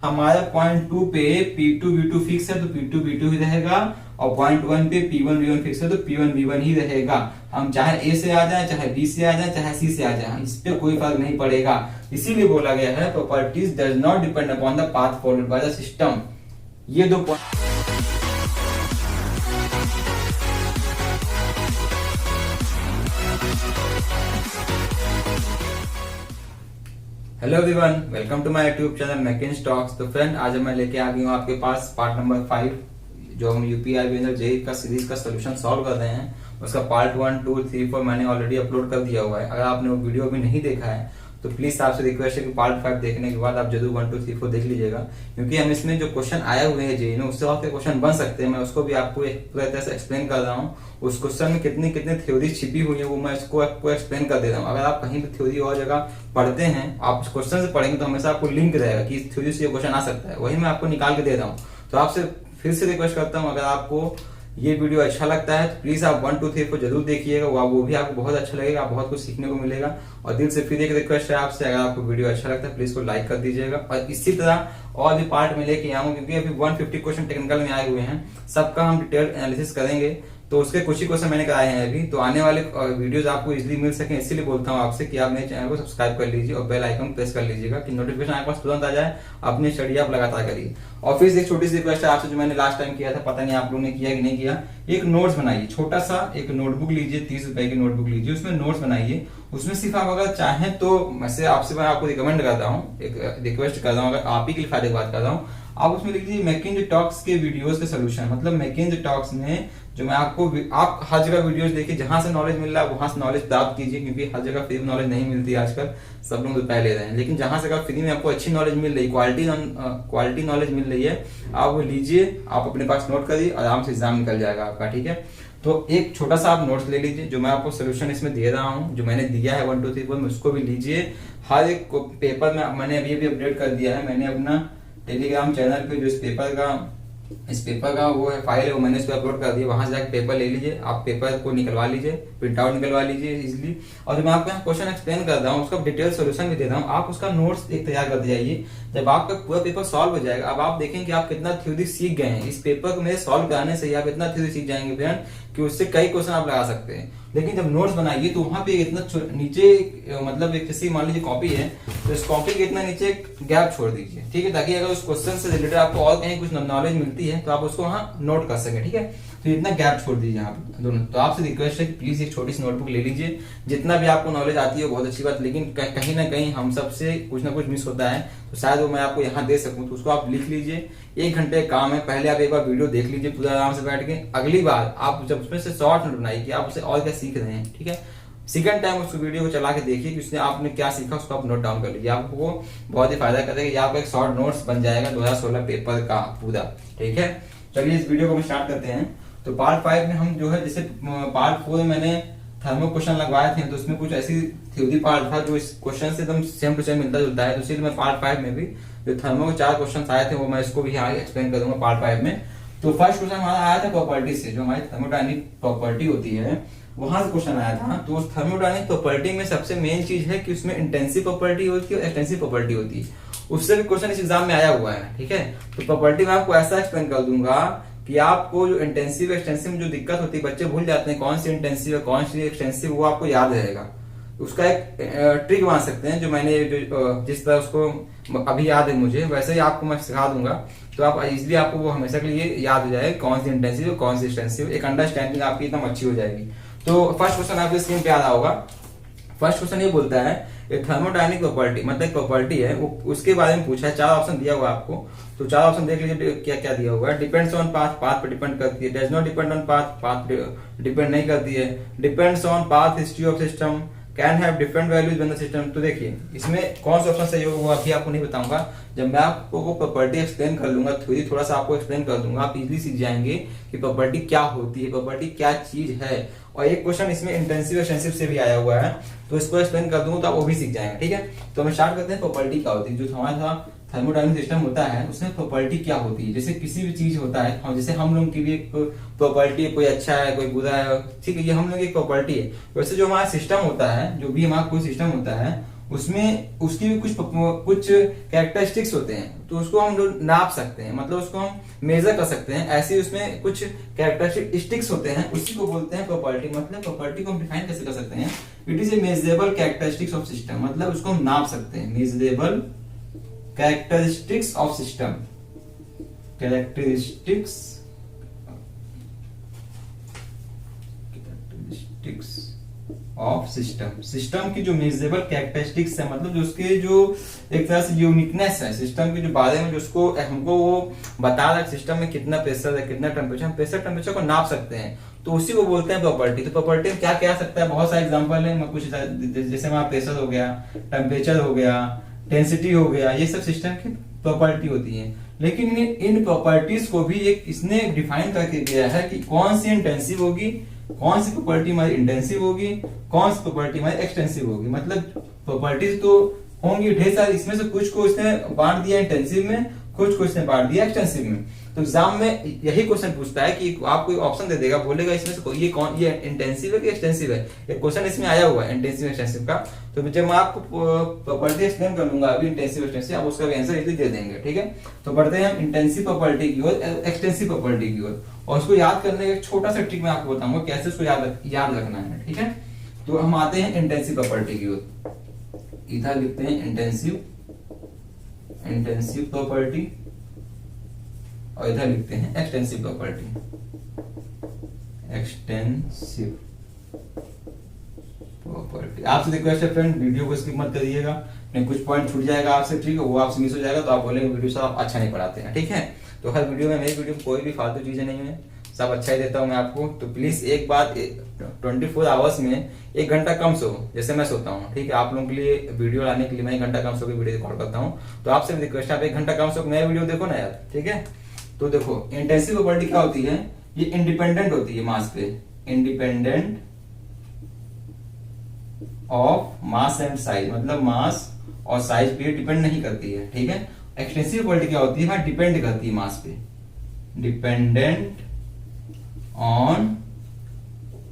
हमारे पॉइंट 2 पे P2 V2 fix है तो P2 V2 ही रहेगा, और पॉइंट 1 पे P1 V1 फिक्स है तो P1 V1 ही रहेगा। हम चाहे A से आ जाए, चाहे B से आ जाए, चाहे C से आ जाए, इस पे कोई फर्क नहीं पड़ेगा। इसीलिए बोला गया है properties does not depend upon the path followed by the system. ये दो point. Hello everyone, welcome to my YouTube channel मैकेन्स टॉक्स। तो फ्रेंड, आज मैं लेके आ गई हूँ आपके पास पार्ट नंबर 5, जो हम यूपीआई जेई का सीरीज का सोल्यूशन सॉल्व कर रहे हैं। उसका पार्ट 1, 2, 3, 4 मैंने ऑलरेडी अपलोड कर दिया हुआ है। अगर आपने वो वीडियो अभी नहीं देखा है तो प्लीज आपसे रिक्वेस्ट है कि पार्ट 5 देखने के बाद आप जरूर 1, 2, 3, 4 देख लीजिएगा, क्योंकि हम इसमें जो क्वेश्चन आए हुए हैं जेई में उससे और के क्वेश्चन बन सकते हैं। मैं उसको भी आपको पूरी तरह से एक्सप्लेन कर रहा हूँ। उस क्वेश्चन में कितनी कितनी थ्योरी छिपी हुई है वो मैं इसको आपको एक्सप्लेन कर दे रहा हूँ। अगर आप कहीं भी थ्योरी और जगह पढ़ते हैं, आप क्वेश्चन से पढ़ेंगे तो हमेशा आपको लिंक रहेगा कि इस थ्योरी से ये क्वेश्चन आ सकता है, वही मैं आपको निकाल के दे रहा हूँ। तो आपसे फिर से रिक्वेस्ट करता हूँ, अगर आपको ये वीडियो अच्छा लगता है तो प्लीज आप 1, 2, 3 को जरूर देखिएगा, वो भी आपको बहुत अच्छा लगेगा, बहुत कुछ सीखने को मिलेगा। और दिल से फिर एक रिक्वेस्ट है आपसे, अगर आपको वीडियो अच्छा लगता है प्लीज को लाइक कर दीजिएगा। और इसी तरह और भी पार्ट में लेके आऊंगा, क्योंकि अभी 150 क्वेश्चन टेक्निकल में आए हुए हैं, सबका हम डिटेल एनालिसिस करेंगे। तो उसके कुछ ही क्वेश्चन मैंने कराए हैं अभी। तो आने वाले वीडियोस आपको इजीली मिल सके, इसीलिए बोलता हूँ आपसे कि आप मेरे चैनल को सब्सक्राइब कर लीजिए और बेल आइकन प्रेस कर लीजिएगा कि नोटिफिकेशन आपके पास तुरंत आ जाए। अपनी स्टडी आप लगातार करिए। और फिर एक छोटी सी रिक्वेस्ट है आपसे, जो मैंने लास्ट टाइम किया था, पता नहीं आप लोगों ने किया कि नहीं किया। एक नोट्स बनाइए, छोटा सा एक नोटबुक लीजिए, 30 रुपए की नोटबुक लीजिए, उसमें नोट्स बनाइए। उसमें सिर्फ आप अगर चाहें तो मैं आपको रिकमेंड करता हूँ, एक रिक्वेस्ट कर रहा हूँ, अगर आप ही के लिए फायदे की बात कर रहा हूँ, आप उसमें लिख दीजिए मैकेन्जी टॉक्स के वीडियोस के सोल्यूशन। मतलब मैकेन्जी टॉक्स में जो मैं आप हर जगह वीडियोस देखिए, जहां से नॉलेज मिल रहा है वहां से नॉलेज प्राप्त कीजिए, क्योंकि हर जगह फ्री नॉलेज नहीं मिलती आजकल, सब लोग रुपए ले रहे हैं। लेकिन जहां से अगर फ्री में आपको अच्छी नॉलेज मिल रही, क्वालिटी नॉलेज मिल रही है, आप वो लीजिए, आप अपने पास नोट करिए, आराम से एग्जाम निकल जाएगा आपका। ठीक है, तो एक छोटा सा आप नोट्स ले लीजिए, जो मैं आपको सोल्यूशन इसमें दे रहा हूँ, जो मैंने दिया है 1, 2, 3, 4 में, उसको भी लीजिए। हर एक पेपर में मैंने अभी अपडेट कर दिया है। मैंने अपना टेलीग्राम चैनल पे जो इस पेपर का वो है फाइल है, वो मैंने इस पे अपलोड कर दिया। वहां से जाकर पेपर ले लीजिए, आप पेपर को निकलवा लीजिए, प्रिंट आउट निकलवा लीजिए इजिली। और जो मैं आपको यहाँ क्वेश्चन एक्सप्लेन कर रहा हूँ उसका डिटेल सोल्यूशन भी दे रहा हूँ, आप उसका नोट्स एक तैयार करते जाइए। जब आपका पूरा पेपर सॉल्व हो जाएगा, अब आप देखेंगे कि आप कितना थ्योरी सीख गए हैं। इस पेपर को मेरे सॉल्व कराने से ही आप इतना थ्योरी सीख जाएंगे फ्रेंड कि उससे कई क्वेश्चन आप लगा सकते हैं। लेकिन जब नोट्स बनाइए तो वहां पे इतना नीचे, मतलब एक किसी मान लीजिए कॉपी है तो इस कॉपी के इतना नीचे गैप छोड़ दीजिए, ठीक है, ताकि अगर उस क्वेश्चन से रिलेटेड आपको और कहीं कुछ नॉलेज मिलती है तो आप उसको वहां नोट कर सके। ठीक है, तो इतना गैप छोड़ दीजिए यहाँ पे दोनों। तो आपसे रिक्वेस्ट है कि प्लीज एक छोटी सी नोटबुक ले लीजिए। जितना भी आपको नॉलेज आती है बहुत अच्छी बात, लेकिन कहीं ना कहीं हम सबसे कुछ ना कुछ मिस होता है, तो शायद वो मैं आपको यहाँ दे सकूं, तो उसको आप लिख लीजिए। 1 घंटे काम है, पहले आप एक बार वीडियो देख लीजिए पूरा आराम से बैठ के। अगली बार आप जब उसमें से शॉर्ट नोट बनाइए कि आप उसे और क्या सीख रहे हैं। ठीक है, सेकंड टाइम उस वीडियो को चला के देखिए कि उसने आपने क्या सीखा, उसको आप नोट डाउन कर लीजिए। आपको बहुत ही फायदा करेगा, ये आपका एक शॉर्ट नोट्स बन जाएगा 2016 पेपर का पूरा। ठीक है, चलिए इस वीडियो को हम स्टार्ट करते हैं। तो पार्ट 5 में हम जो है, जैसे पार्ट 4 में मैंने थर्मो क्वेश्चन लगवाए थे, तो उसमें कुछ ऐसी थ्योरी पार्ट था जो इस क्वेश्चन से एकदम सेम टू सेम मिलता जुलता है। तो इसलिए मैं पार्ट 5 में भी जो थर्मो के 4 क्वेश्चन आए थे वो मैं इसको भी यहाँ एक्सप्लेन करूंगा पार्ट 5 में। तो फर्स्ट क्वेश्चन हमारा आया था प्रॉपर्टी से, जो हमारी थर्मोडायनेमिक प्रॉपर्टी होती है वहां से क्वेश्चन आया था। तो उस थर्मोडायनेमिक प्रॉपर्टी में सबसे मेन चीज है कि उसमें इंटेंसिव प्रॉपर्टी होती है और एक्सटेंसिव प्रॉपर्टी होती है। उससे भी क्वेश्चन इस एग्जाम में आया हुआ है। ठीक है, तो प्रॉपर्टी में आपको ऐसा एक्सप्लेन कर दूंगा कि आपको जो इंटेंसिव एक्सटेंसिव में जो दिक्कत होती है, बच्चे भूल जाते हैं कौन सी इंटेंसिव है कौन सी एक्सटेंसिव, वो आपको याद रहेगा। उसका एक ट्रिक मान सकते हैं, जो मैंने जिस तरह उसको अभी याद है मुझे, वैसे ही आपको मैं सिखा दूंगा। तो आप इजिली आपको वो हमेशा के लिए याद हो जाएगा कौन सी इंटेंसिव कौन सी एक्सटेंसिव, एक अंडरस्टैंडिंग आपकी एकदम अच्छी हो जाएगी। तो फर्स्ट क्वेश्चन आपकी स्क्रीन पे आ रहा होगा। फर्स्ट क्वेश्चन ये बोलता है थर्मोडायनेमिक प्रॉपर्टी, मतलब एक प्रॉपर्टी है, वो उसके बारे में पूछा है। 4 ऑप्शन दिया हुआ आपको, तो 4 ऑप्शन देख लीजिए क्या क्या दिया हुआ है। डिपेंड्स ऑन पाथ, पाथ पे डिपेंड करती है। Does not depend on path, path depend नहीं करती है। Depends on path history of system, can have different values in the system. तो देखिए इसमें कौन सा ऑप्शन सही होगा वो अभी आपको नहीं बताऊंगा। जब मैं आपको वो प्रॉपर्टी एक्सप्लेन कर लूंगा, थ्योरी थोड़ा सा आपको एक्सप्लेन कर दूंगा, आप इजीली सीख जाएंगे कि प्रॉपर्टी क्या होती है, प्रॉपर्टी क्या चीज है। और एक क्वेश्चन इसमें इंटेंसिव एक्सटेंसिव से भी आया हुआ है, तो इसको एक्सप्लेन कर दूंगा तो आप वो भी सीख जाएंगे। ठीक है, तो हम स्टार्ट करते हैं। प्रॉपर्टी क्या होती है, जो हमारा थर्मोडायनेमिक सिस्टम होता है उसमें प्रॉपर्टी क्या होती है। जैसे किसी भी चीज होता है, जैसे हम लोग की भी एक प्रॉपर्टी है, कोई अच्छा है कोई बुरा है, ठीक है, ये हम लोग की एक प्रॉपर्टी है। वैसे जो हमारा सिस्टम होता है, जो भी हमारा कोई सिस्टम होता है, उसमें उसकी भी कुछ कैरेक्टरिस्टिक्स होते हैं, तो उसको हम जो नाप सकते हैं, मतलब उसको हम मेजर कर सकते हैं। ऐसे उसमें कुछ कैरेक्टरिस्टिक्स होते हैं, उसी को बोलते हैं प्रॉपर्टी। मतलब प्रॉपर्टी को हम डिफाइन कैसे कर सकते हैं? It is a measurable characteristics of system, मतलब उसको हम नाप सकते हैं। Measurable characteristics of system, characteristics of system, system की जो मेजरेबल कैरेक्टरिस्टिक्स है, मतलब जो उसके जो एक तरह से यूनिकनेस है सिस्टम के जो बारे में, जो उसको हमको वो बता रहा है सिस्टम में कितना प्रेशर है, कितना टेम्परेचर, हम प्रेशर टेम्परेचर को नाप सकते हैं, तो उसी को बोलते हैं प्रॉपर्टी। तो प्रॉपर्टी में क्या क्या आ सकता है? बहुत सारे एग्जांपल है, मैं कुछ जैसे वहां प्रेशर हो गया, टेम्परेचर हो गया, डेंसिटी हो गया, ये सब सिस्टम की प्रॉपर्टी होती है। लेकिन इन प्रॉपर्टीज को भी एक इसने डिफाइन करके दिया है कि कौन सी इंटेंसिव होगी, कौन सी प्रॉपर्टी हमारी इंटेंसिव होगी, कौन सी प्रॉपर्टी हमारी एक्सटेंसिव होगी। मतलब प्रॉपर्टीज तो होंगी ढेर सारी, इसमें से कुछ को इसने बांट दिया इंटेंसिव में, कुछ को इसने बांट दिया एक्सटेंसिव में। तो एग्जाम में यही क्वेश्चन पूछता है कि आपको ऑप्शन दे देगा, बोलेगा इसमें से ये कौन, ये इंटेंसिव है कि एक्सटेंसिव है। एक क्वेश्चन इसमें आया हुआ है इंटेंसिव एक्सटेंसिव का, तो जब मैं आपको प्रॉपर्टी एक्सप्लेन कर लूंगा अभी इंटेंसिव एक्सटेंसिव, आप उसका भी आंसर इजीली दे देंगे। ठीक है, तो बढ़ते हैं हम इंटेंसिव प्रॉपर्टी की ओर, एक्सटेंसिव प्रॉपर्टी की ओर। और उसको याद करने का एक छोटा सा ट्रिक मैं आपको बताऊंगा कैसे उसको याद रखना है। ठीक है, तो हम आते हैं इंटेंसिव प्रॉपर्टी की ओर। इधर लिखते हैं इंटेंसिव प्रॉपर्टी, और इधर लिखते हैं एक्सटेंसिव प्रॉपर्टी, एक्सटेंसिव प्रॉपर्टी। आपसे रिक्वेस्ट है फ्रेंड, वीडियो को स्किप मत करिएगा, नहीं कुछ पॉइंट छूट जाएगा आपसे, ठीक है, वो आपसे मिस हो जाएगा तो आप बोलेंगे वीडियो से आप अच्छा नहीं पढ़ाते हैं। ठीक है, तो हर वीडियो में, मेरी वीडियो में कोई भी फालतू चीजें नहीं है, सब अच्छा ही देता हूं मैं आपको। तो प्लीज एक बात, 24 आवर्स में 1 घंटा कम सो, जैसे मैं सोता हूँ। ठीक है, आप लोगों के लिए वीडियो लाने के लिए मैं 1 घंटा कम सो के वीडियो रिकॉर्ड करता हूँ, तो आपसे भी रिक्वेस्ट है आप 1 घंटा कम सो नया वीडियो देखो ना यार। ठीक है, तो देखो इंटेंसिव प्रॉपर्टी क्या होती है, ये इंडिपेंडेंट होती है मास पे, independent of mass and size, मतलब मास और साइज पे डिपेंड नहीं करती है। ठीक है, एक्सटेंसिव प्रॉपर्टी क्या होती है, डिपेंड करती है मास पे, डिपेंडेंट ऑन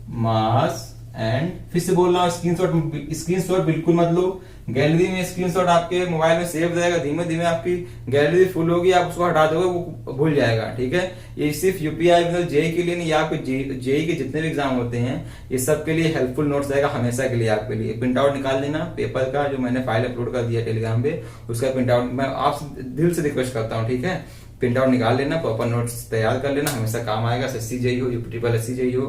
मास एंड, फिर से बोल रहा हूं, स्क्रीनशॉट बिल्कुल मत लो। गैलरी में स्क्रीनशॉट आपके मोबाइल में सेव रहेगा, धीमे धीमे आपकी गैलरी फुल होगी, आप उसको हटा दोगे वो भूल जाएगा। ठीक है, ये सिर्फ यूपीआई मतलब जेई के लिए नहीं, या आपके जेई के जितने भी एग्जाम होते हैं ये सब के लिए हेल्पफुल नोट्स रहेगा हमेशा के लिए आपके लिए। प्रिंट आउट निकाल लेना पेपर का, जो मैंने फाइल अपलोड कर दिया टेलीग्राम पे, उसका प्रिंट आउट मैं आपसे दिल से रिक्वेस्ट करता हूँ। ठीक है, प्रिंट आउट निकाल लेना, प्रॉपर नोट्स तैयार कर लेना, हमेशा काम आएगा। एसएससी जेई हो, यूपीएससी जेई हो,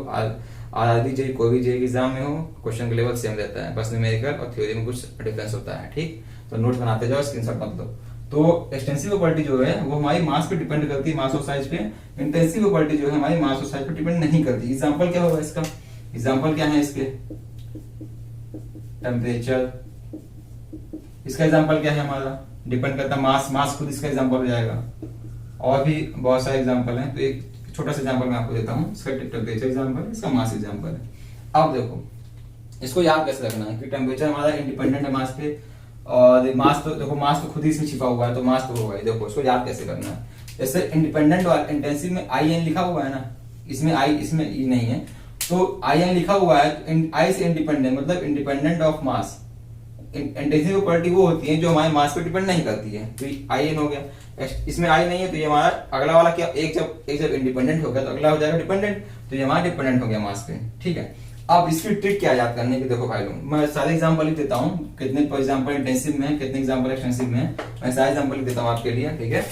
आरआरबी जेई, कोई भी जेई एग्जाम में हो, क्वेश्चन का लेवल सेम रहता है, बस न्यूमेरिकल और थ्योरी में कुछ डिफरेंस होता है। ठीक, तो नोट्स बनाते जाओ, स्क्रीनशॉट मत लो। तो एक्सटेंसिव प्रॉपर्टी जो है वो हमारी मास पे डिपेंड करती है, मास और साइज पे। इंटेंसिव प्रॉपर्टी जो है हमारी मास और साइज पे डिपेंड नहीं करती। एग्जांपल क्या होगा इसका, एग्जांपल क्या है इसके, टेम्परेचर, इसका एग्जांपल क्या है हमारा, डिपेंड करता है मास खुद इसका एग्जांपल हो जाएगा। और भी बहुत सारे एग्जांपल हैं, तो एक छोटा सा एग्जांपल मैं आपको देता हूँ। इसका टेम्परेचर एग्जांपल, इसका मास एग्जांपल है। अब देखो इसको याद कैसे रखना है कि टेम्परेचर हमारा इंडिपेंडेंट है मास पे, और मास तो देखो मास तो खुद ही इसमें छिपा हुआ है, तो मास तो होगा ही। देखो इसको याद कैसे करना है, जैसे इंडिपेंडेंट और इंटेंसिव में आई एन लिखा हुआ है ना, इसमें आई, इसमें ई नहीं है, तो आई एन लिखा हुआ है, आई से इंडिपेंडेंट मतलब independent of mass. Intensive property वो होती है जो हमारे मास पे डिपेंड नहीं करती है, तो आई एन हो गया। इसमें आई नहीं है तो ये हमारा अगला वाला क्या, एक जब इंडिपेंडेंट हो गया तो अगला हो जाएगा डिपेंडेंट, तो ये हमारा डिपेंडेंट हो गया मास पे। ठीक है, अब इसकी ट्रिक क्या याद करने की, देखो भाई लोग मैं सारे एग्जांपल लिख देता हूँ, कितने फॉर एग्जांपल इंटेंसिव में, कितने एग्जांपल एक्सटेंसिव में, मैं सारे एग्जांपल लिख देता हूँ आपके लिए। ठीक है,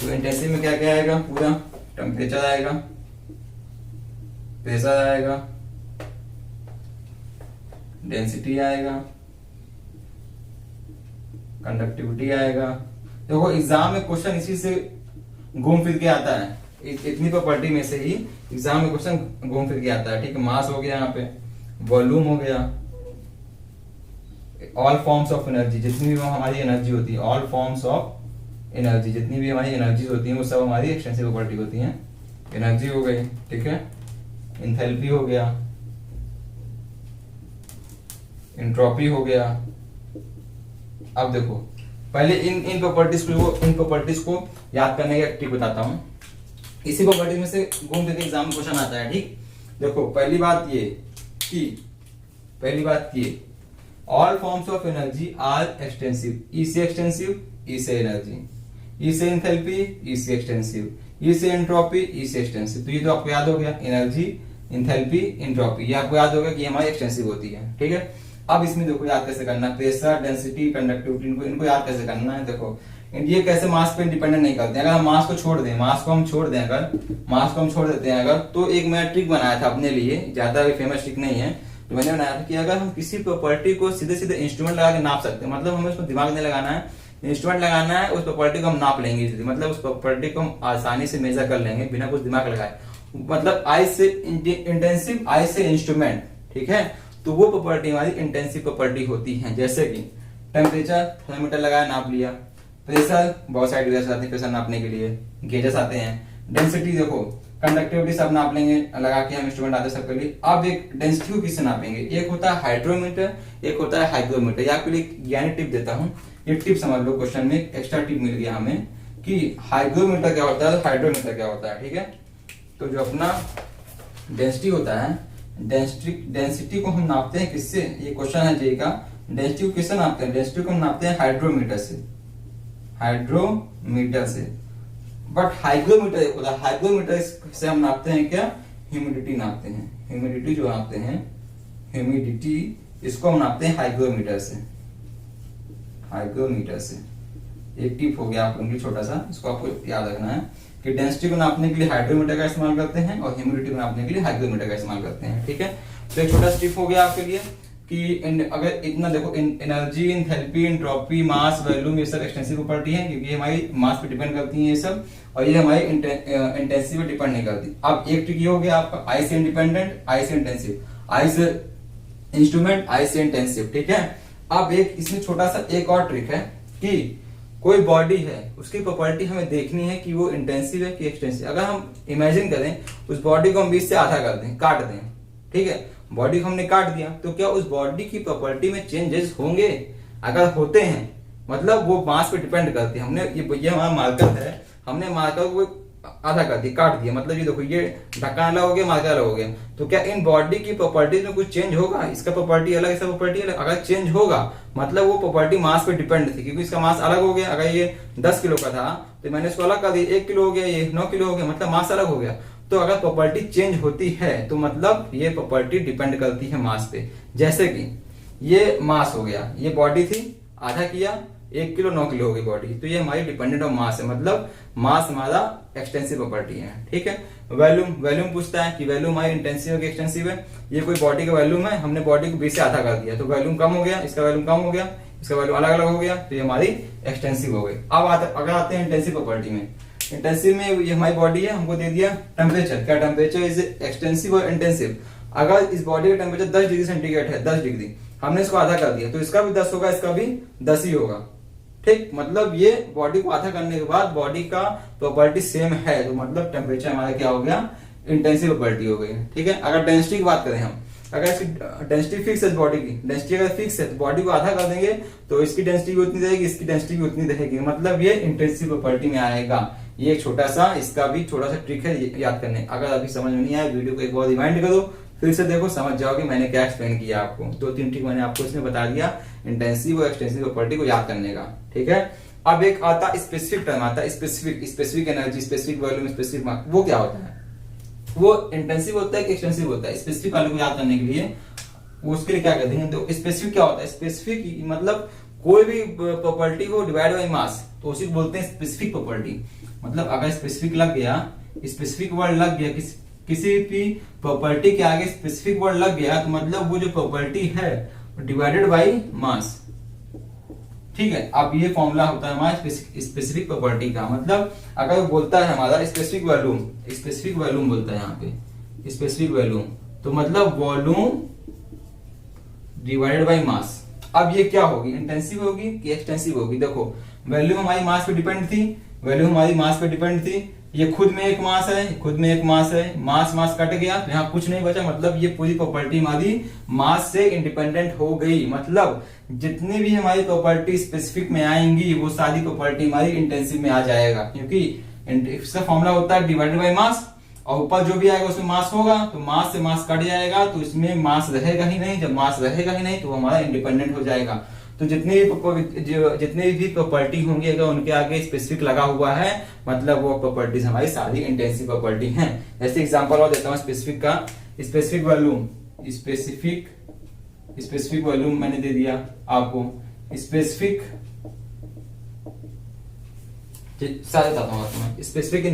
तो इंटेंसिव में क्या क्या आएगा, पूरा टेम्परेचर आएगा, प्रेशर आएगा, डेंसिटी आएगा, कंडक्टिविटी आएगा। देखो एग्जाम में क्वेश्चन इसी से घूम फिर के आता है, इतनी प्रॉपर्टी में से ही एग्जाम में क्वेश्चन घूम फिर के आता है। ठीक है, मास हो गया, यहाँ पे वॉल्यूम हो गया, ऑल फॉर्म्स ऑफ एनर्जी, जितनी भी हमारी एनर्जी होती है, ऑल फॉर्म्स ऑफ एनर्जी, जितनी भी हमारी एनर्जी होती है वो सब हमारी एक्सटेंसिव प्रॉपर्टी होती है। एनर्जी हो गई, ठीक है, इंथैल्पी हो गया, एंट्रोपी हो गया। अब देखो पहले इन प्रॉपर्टीज को याद करने का ट्रिक बताता हूं। इसी प्रॉपर्टीज में से घूम फिर के एग्जाम में क्वेश्चन आता है। ठीक, देखो पहली बात ये all forms of energy are extensive, E से एक्सटेंसिव, ई से एनर्जी, ई से एंथैल्पी, ई से एक्सटेंसिव, ई से एंट्रोपी, ई से एक्सटेंसिव। तो ये तो आपको याद हो गया, एनर्जी, एंथैल्पी, एंट्रोपी, ये आपको याद होगा कि हमारी एक्सटेंसिव होती है। ठीक है, अब इसमें देखो याद कैसे करना है, प्रेशर, डेंसिटी, कंडक्टिविटी, इनको याद कैसे करना है। देखो ये कैसे मास पे डिपेंडेंट नहीं करते हैं। अगर हम मास को छोड़ दें, मास को हम छोड़ दें अगर तो एक मैंने ट्रिक बनाया था अपने लिए, ज्यादा भी फेमस ट्रिक नहीं है, तो मैंने बनाया था कि अगर हम किसी प्रॉपर्टी को सीधे सीधे इंस्ट्रूमेंट लगा के नाप सकते हैं, मतलब हमें उसको दिमाग नहीं लगाना है, इंस्ट्रूमेंट लगाना है, उस प्रॉपर्टी को हम नाप लेंगे, मतलब उस प्रॉपर्टी को हम आसानी से मेजर कर लेंगे बिना कुछ दिमाग लगाए। मतलब आई से इंटेंसिव, आई से इंस्ट्रूमेंट, ठीक है, तो वो प्रॉपर्टी हमारी इंटेंसिव प्रॉपर्टी होती है। जैसे कि टेम्परेचर, थर्मोमीटर लगाया नाप लिया, प्रेशर, बहुत सारे डिवाइस आते हैं प्रेशर नापने के लिए, गेजेस आते हैं, डेंसिटी देखो, कंडक्टिविटी सब नाप लेंगे लगा के, हम इंस्ट्रूमेंट आते हैं सबके लिए। अब एक डेंसिटी को किससे नापेंगे, एक होता है हाइड्रोमीटर, एक होता है हाइग्रोमीटर। या आपके लिए ज्ञानी टिप देता हूँ, ये टिप समझ लो, क्वेश्चन में एक्स्ट्रा टिप मिल गया हमें कि हाइग्रोमीटर क्या होता है, हाइड्रोमीटर क्या होता है। ठीक है, तो जो अपना डेंसिटी होता है, डेंसिटी को हम नापते हैं किससे, ये क्वेश्चन है जे का, डेंसिटी को किससे नापते हैं, डेंसिटी को हम नापते हैं हाइड्रोमीटर से, हाइड्रोमीटर से। बट हाइग्रोमीटर एक होता है, हाइग्रोमीटर से हम नापते हैं क्या, ह्यूमिडिटी नापते हैं, ह्यूमिडिटी जो नापते हैं, ह्यूमिडिटी, इसको हम नापते हैं हाइग्रोमीटर से, हाइग्रोमीटर से। एक टिप हो गया आपके लिए छोटा सा, इसको आपको याद रखना है कि डेंसिटी को नापने के लिए हाइड्रोमीटर का इस्तेमाल करते हैं और ह्यूमिडिटी को नापने के लिए हाइग्रोमीटर का इस्तेमाल करते हैं। ठीक है, तो एक छोटा सा टिप हो गया आपके लिए कि अगर इतना देखो, एनर्जी, एंथैल्पी, एंट्रोपी, मास, वॉल्यूम, ये सब एक्सटेंसिव प्रॉपर्टी है क्योंकि हमारी मास पे डिपेंड करती है ये सब, और ये हमारी इंटेंसिव पे डिपेंड नहीं करती। अब एक ट्रिक ये हो गया आपका, आई से इंडिपेंडेंट, आई से इंटेंसिव, आई से इंस्ट्रूमेंट, आई से इंटेंसिव। ठीक है, अब एक इसमें छोटा सा एक और ट्रिक है कि कोई बॉडी है, उसकी प्रॉपर्टी हमें देखनी है कि वो इंटेंसिव है कि एक्सटेंसिव। अगर हम इमेजिन करें उस बॉडी को हम बीच से आधा कर दें, काट दें, ठीक है, बॉडी को हमने काट दिया, तो क्या उस बॉडी की प्रॉपर्टी में चेंजेस होंगे? अगर होते हैं मतलब वो मास पे डिपेंड करती है। हमने ये हमारा मार्कर है, हमने मार्कर को आधा कर दिया, काट दिया, मतलब ये देखो ये ढक्कन अलग हो गया, मार्कर अलग हो गया, तो क्या इन बॉडी की प्रॉपर्टीज में कुछ चेंज होगा? इसका प्रॉपर्टी अलग, इसका प्रॉपर्टी अलग। अगर चेंज होगा मतलब वो प्रॉपर्टी मास पे डिपेंड थी, क्योंकि इसका मास अलग हो गया। अगर ये 10 किलो का था तो मैंने इसको अलग कर दिया, 1 किलो हो गया, ये 9 किलो हो गया, मतलब मास अलग हो गया। तो अगर प्रॉपर्टी चेंज होती है तो मतलब ये प्रॉपर्टी डिपेंड करती है मास पे। जैसे कि ये मास हो गया, ये बॉडी थी, आधा किया, 1 किलो 9 किलो हो गई बॉडी, तो ये हमारी डिपेंडेंट ऑन मास है, मतलब मास हमारा एक्सटेंसिव प्रॉपर्टी है। ठीक है, वॉल्यूम, वॉल्यूम पूछता है कि वॉल्यूम हमारी इंटेंसिव है कि एक्सटेंसिव है। ये कोई बॉडी का वॉल्यूम है, हमने बॉडी को बीच से आधा कर दिया तो वॉल्यूम कम हो गया, इसका वॉल्यूम कम हो गया, इसका वॉल्यूम अलग अलग हो गया, तो ये हमारी एक्सटेंसिव हो गई। अब अगर आते हैं इंटेंसिव प्रॉपर्टी में, इंटेंसिव में ये हमारी बॉडी है, हमको दे दिया टेम्परेचर, क्या टेम्परेचर इज एक्सटेंसिव और इंटेंसिव। अगर इस बॉडी का टेम्परेचर 10 डिग्री सेंटीग्रेड है, 10 डिग्री, हमने इसको आधा कर दिया तो इसका भी 10 होगा, इसका भी 10 ही होगा। ठीक, मतलब ये बॉडी को आधा करने के बाद बॉडी का प्रॉपर्टी सेम है, तो मतलब टेम्परेचर हमारा क्या हो गया, इंटेंसिव प्रॉपर्टी हो गई। ठीक है, अगर डेंसिटी की बात करें हम, अगर इसकी डेंसिटी फिक्स है बॉडी की, डेंसिटी अगर फिक्स है तो बॉडी को आधा कर देंगे तो इसकी डेंसिटी भी उतनी रहेगी, इसकी डेंसिटी भी उतनी रहेगी, मतलब ये इंटेंसिव प्रॉपर्टी में आएगा। ये एक छोटा सा, इसका भी छोटा सा ट्रिक है याद करने। अगर अभी समझ में नहीं आया, वीडियो को एक बार रिवाइंड करो, फिर से देखो, समझ जाओगे मैंने क्या एक्सप्लेन किया आपको। 2-3 ट्रिक मैंने आपको इसमें बता दिया इंटेंसिव और एक्सटेंसिव प्रॉपर्टी को याद करने का। ठीक है, अब एक आता स्पेसिफिक टर्म आता है, specific energy, specific volume, specific mass. वो क्या होता है? वो इंटेंसिव होता है कि एक्सटेंसिव होता है? स्पेसिफिक वाले को याद करने के लिए वो उसके लिए क्या कहते हैं, तो स्पेसिफिक क्या होता है? स्पेसिफिक मतलब कोई भी प्रॉपर्टी को डिवाइड बाय मास, तो उसी को बोलते हैं स्पेसिफिक प्रॉपर्टी। मतलब अगर स्पेसिफिक लग गया, स्पेसिफिक वर्ड लग गया किसी भी प्रॉपर्टी के आगे स्पेसिफिक वर्ड लग गया, तो मतलब वो जो प्रॉपर्टी है डिवाइडेड बाय मास। ठीक है, अब ये फॉर्मूला होता है हमारा स्पेसिफिक प्रॉपर्टी का। मतलब अगर बोलता है हमारा स्पेसिफिक वॉल्यूम बोलता है यहाँ पे स्पेसिफिक वॉल्यूम, तो मतलब वॉल्यूम डिवाइडेड बाय मास। अब ये क्या होगी, इंटेंसिव होगी कि एक्सटेंसिव होगी? देखो, वॉल्यूम हमारी मास पे डिपेंड थी, वॉल्यूम हमारी मास पे डिपेंड थी, ये खुद में एक मास है, खुद में एक मास है, मास कट गया तो यहाँ कुछ नहीं बचा, मतलब ये पूरी प्रॉपर्टी हमारी मास से इंडिपेंडेंट हो गई। मतलब जितनी भी हमारी प्रॉपर्टी स्पेसिफिक में आएंगी वो सारी प्रॉपर्टी हमारी इंटेंसिव में आ जाएगा, क्योंकि इसका फॉर्मूला होता है डिवाइडेड बाय मास। और ऊपर जो भी आएगा उसमें मास होगा, तो मास से मास कट जाएगा, तो इसमें मास रहेगा ही नहीं। जब मास रहेगा ही नहीं तो हमारा इंडिपेंडेंट हो जाएगा। तो जितने भी प्रॉपर्टी होंगी अगर उनके आगे स्पेसिफिक लगा हुआ है, मतलब वो प्रॉपर्टीज हमारी सारी इंटेंसिव प्रॉपर्टी हैं। जैसे एग्जांपल और देता हूं स्पेसिफिक का। स्पेसिफिक वॉल्यूम मैंने दे दिया आपको। स्पेसिफिक स्पेसिफिक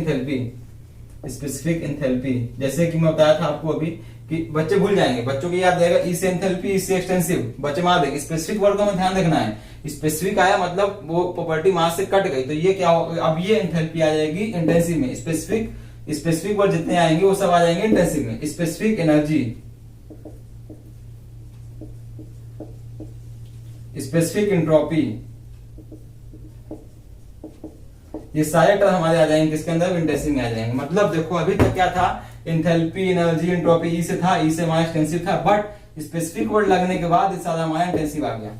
एंथैल्पी, जैसे कि मैं बताया था आपको अभी कि बच्चे भूल जाएंगे, बच्चों को याद रहेगा ई से एंथैल्पी, ई से एक्सटेंसिव, बच्चे मार देंगे। स्पेसिफिक वर्ड का हमें ध्यान रखना है। स्पेसिफिक आया मतलब वो प्रॉपर्टी मास से कट गई, तो ये क्या होगा, अब ये एंथैल्पी आ जाएगी इंटेंसिव में। स्पेसिफिक वर्ड जितने आएंगे वो सब आ जाएंगे इंटेंसिव में। स्पेसिफिक एनर्जी, स्पेसिफिक एंट्रोपी, ये सारे टर्म हमारे आ जाएंगे किसके अंदर, इंटेंसिव में आ जाएंगे। मतलब देखो अभी तक क्या था, एंथैल्पी, एनर्जी, एंट्रोपी ई से था, ई से हमारा एक्सटेंसिव था, बट स्पेसिफिक वर्ड लगने के बाद सारा हमारा इंटेंसिव आ गया।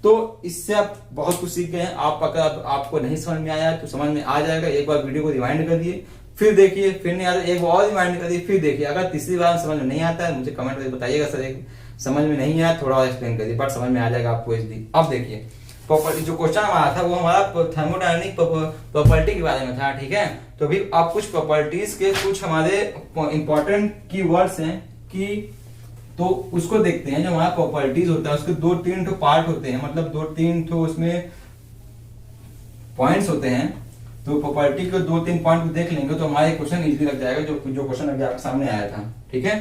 तो इससे आप बहुत कुछ सीख गए हैं। आप अगर आपको नहीं समझ में आया तो समझ में आ जाएगा। एक बार वीडियो को रिवाइंड कर दिए, फिर देखिए, फिर नहीं आता एक बार और रिवाइंड कर दिए, फिर देखिए। अगर तीसरी बार समझ में नहीं आता है मुझे कमेंट करके बताइएगा, सर एक समझ में नहीं आया, थोड़ा और एक्सप्लेन करिए, बट समझ में आ जाएगा आपको इजली। अब देखिए प्रॉपर्टी, जो क्वेश्चन हमारा था वो हमारा थर्मोडायनेमिक प्रॉपर्टी के बारे में था, ठीक है। तो अभी आप कुछ प्रॉपर्टीज के कुछ हमारे इंपॉर्टेंट कीवर्ड्स हैं कि तो उसको देखते हैं। जो हमारा प्रॉपर्टीज होता है उसके 2-3 ठो पार्ट होते हैं, मतलब 2-3 ठो उसमें पॉइंट्स होते हैं। तो प्रॉपर्टी के 2-3 पॉइंट देख लेंगे तो हमारा क्वेश्चन इजीली लग जाएगा, जो क्वेश्चन अभी आपके सामने आया था, ठीक है।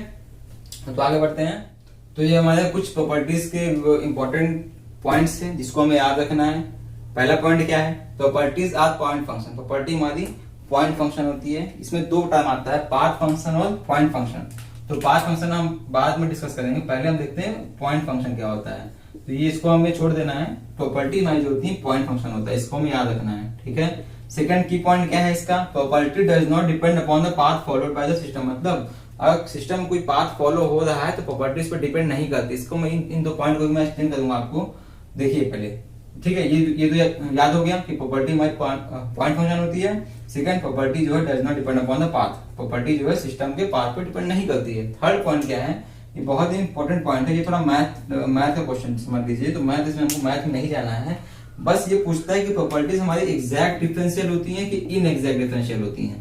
तो आगे बढ़ते हैं। तो ये हमारे कुछ प्रॉपर्टीज के इंपॉर्टेंट पॉइंट्स हैं जिसको हमें याद रखना है। पहला पॉइंट क्या है, properties are point function. Property हमारी पॉइंट फंक्शन होती है। इसमें 2 टर्म आता है, पाथ फंक्शन और पॉइंट फंक्शन। तो पाथ फंक्शन हम बाद में डिस्कस करेंगे, पहले हम देखते हैं पॉइंट फंक्शन क्या होता है। तो ये इसको हमें छोड़ देना है। प्रॉपर्टी हमारी जो होती है पॉइंट फंक्शन होता है, इसको हमें याद रखना है, ठीक है। सेकंड की पॉइंट क्या है इसका, property does not depend upon the path followed by the system. मतलब अगर सिस्टम में कोई पाथ फॉलो हो रहा है तो प्रॉपर्टी इस पर डिपेंड नहीं करती। इसको मैं इन 2 पॉइंट को मैं एक्सप्लेन करूंगा आपको। देखिए पहले, ठीक है, ये तो याद हो गया कि प्रॉपर्टी हमारी पॉइंट फंक्शन होती है। सेकंड, प्रॉपर्टी जो है does not depend upon the path. Property जो है सिस्टम के पाथ पर डिपेंड नहीं करती है। थर्ड पॉइंट क्या है, ये बहुत ही इंपॉर्टेंट पॉइंट है। ये थोड़ा मैथ का क्वेश्चन समझ लीजिए। तो मैथ, इसमें हमको मैथ में नहीं जाना है, बस ये पूछता है कि प्रॉपर्टीज हमारी एग्जैक्ट डिफरेंशियल होती है कि इनएग्जैक्ट डिफरेंशियल होती है,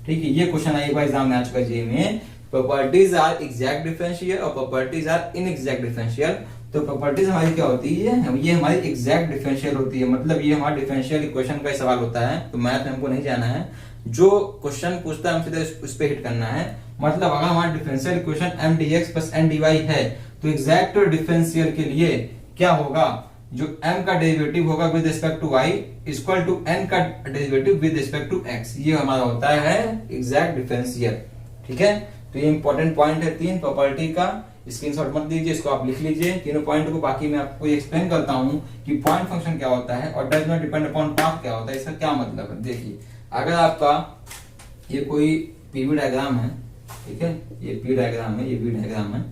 ठीक है। ये क्वेश्चन एक बार एग्जाम में आ चुका है में। प्रॉपर्टीज आर एग्जैक्ट डिफरेंशियल और प्रॉपर्टीज आर इनएग्जैक्ट डिफरेंशियल। तो प्रॉपर्टीज हमारी क्या होती है, ये हमारी एग्जैक्ट डिफरेंशियल होती है। मतलब ये हमारा डिफरेंशियल इक्वेशन का सवाल होता है। तो मैथ में हमको नहीं जाना है, जो क्वेश्चन पूछता है हम सीधे उस पे हिट करना है। मतलब अगर हमारा differential equation mdx plus ndy है तो एग्जैक्ट डिफरेंशियल के लिए क्या होगा, जो m का डेरिवेटिव होगा with respect to y equal to n का derivative with respect to x। ये हमारा होता है एग्जैक्ट डिफरेंशियल, ठीक है। तो ये इंपॉर्टेंट पॉइंट है 3 प्रॉपर्टी का। स्क्रीनशॉट मत लीजिए, इसको आप लिख लीजिए तीनों पॉइंट को। बाकी मैं आपको एक्सप्लेन करता हूं कि पॉइंट फंक्शन क्या होता है और does not depend upon path क्या होता है, इसका क्या मतलब है। देखिए अगर आपका ये कोई पीवी डायग्राम है, ठीक है, ये पी डायग्राम है, ये वी डायग्राम है।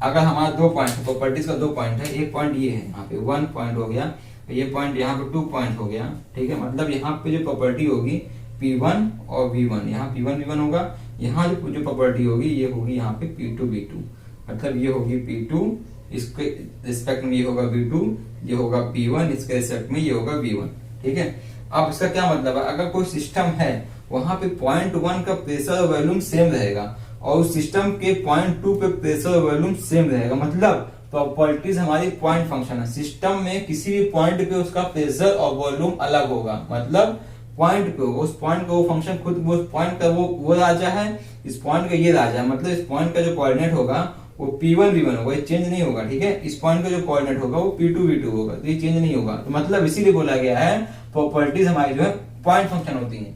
अगर हमारा 2 पॉइंट प्रॉपर्टीज का 2 पॉइंट है, एक पॉइंट ये है यहाँ पे 1 पॉइंट हो गया, ये पॉइंट यहाँ पे 2 पॉइंट हो गया, ठीक है। मतलब यहाँ पे जो प्रॉपर्टी होगी P1 और V1, यहाँ P1 V1 होगा। यहाँ जो प्रॉपर्टी होगी ये होगी यहाँ पे P2 V2। मतलब ये होगी P2, इसके रिस्पेक्ट में ये होगा V2, ये होगा P1, इसके रिस्पेक्ट में ये होगा V1, ठीक है। अब इसका क्या मतलब है, अगर कोई सिस्टम है वहां पे पॉइंट 1 का प्रेशर और वॉल्यूम सेम रहेगा और उस सिस्टम के पॉइंट 2 पे प्रेशर और वॉल्यूम सेम रहेगा। मतलब प्रॉपर्टीज हमारी पॉइंट फंक्शन है। सिस्टम में किसी भी पॉइंट पे उसका प्रेशर और वॉल्यूम अलग होगा। मतलब पॉइंट पे उस पॉइंट का वो फंक्शन खुद, वो पॉइंट का वो राजा है, इस पॉइंट का ये राजा है। मतलब इस पॉइंट का जो कोऑर्डिनेट होगा वो P1 V1 होगा, ये चेंज नहीं होगा, ठीक है। इस पॉइंट का जो कोऑर्डिनेट होगा वो P2 V2 होगा, तो ये चेंज नहीं होगा। तो मतलब इसीलिए बोला गया है प्रॉपर्टीज हमारी जो है पॉइंट फंक्शन होती है।